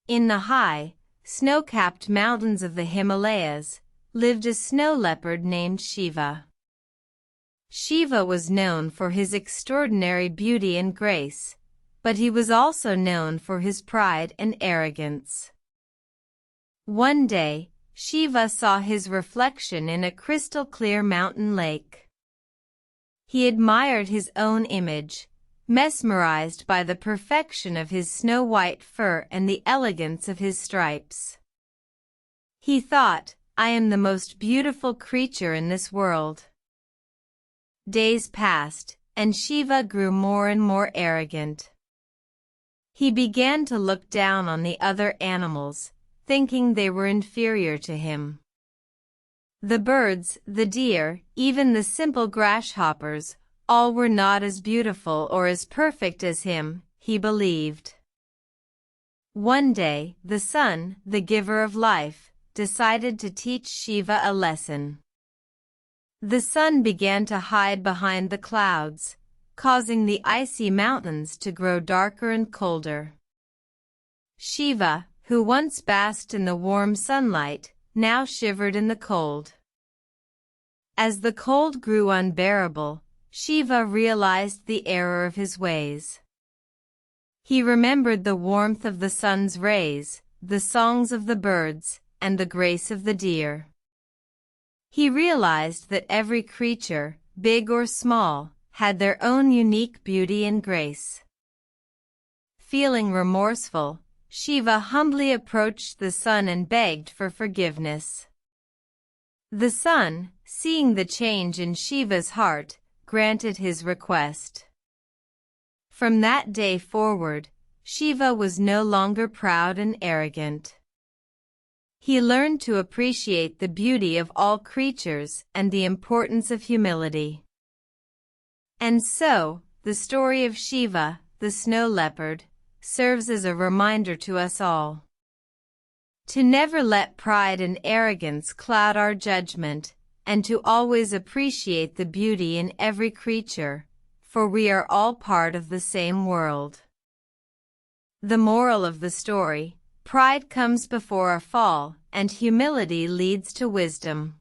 In the high, snow-capped mountains of the Himalayas, lived a snow leopard named Shiva. Shiva was known for his extraordinary beauty and grace, but he was also known for his pride and arrogance. One day, Shiva saw his reflection in a crystal-clear mountain lake. He admired his own image, mesmerized by the perfection of his snow-white fur and the elegance of his stripes. He thought, "I am the most beautiful creature in this world." Days passed, and Shiva grew more and more arrogant. He began to look down on the other animals, thinking they were inferior to him. The birds, the deer, even the simple grasshoppers, all were not as beautiful or as perfect as him, he believed. One day, the sun, the giver of life, decided to teach Shiva a lesson. The sun began to hide behind the clouds, causing the icy mountains to grow darker and colder. Shiva, who once basked in the warm sunlight, now shivered in the cold. As the cold grew unbearable, Shiva realized the error of his ways. He remembered the warmth of the sun's rays, the songs of the birds, and the grace of the deer. He realized that every creature, big or small, had their own unique beauty and grace. Feeling remorseful, Shiva humbly approached the sun and begged for forgiveness. The sun, seeing the change in Shiva's heart, granted his request. From that day forward, Shiva was no longer proud and arrogant. He learned to appreciate the beauty of all creatures and the importance of humility. And so, the story of Shiva, the snow leopard, serves as a reminder to us all. To never let pride and arrogance cloud our judgment, and to always appreciate the beauty in every creature, for we are all part of the same world. The moral of the story: pride comes before a fall, and humility leads to wisdom.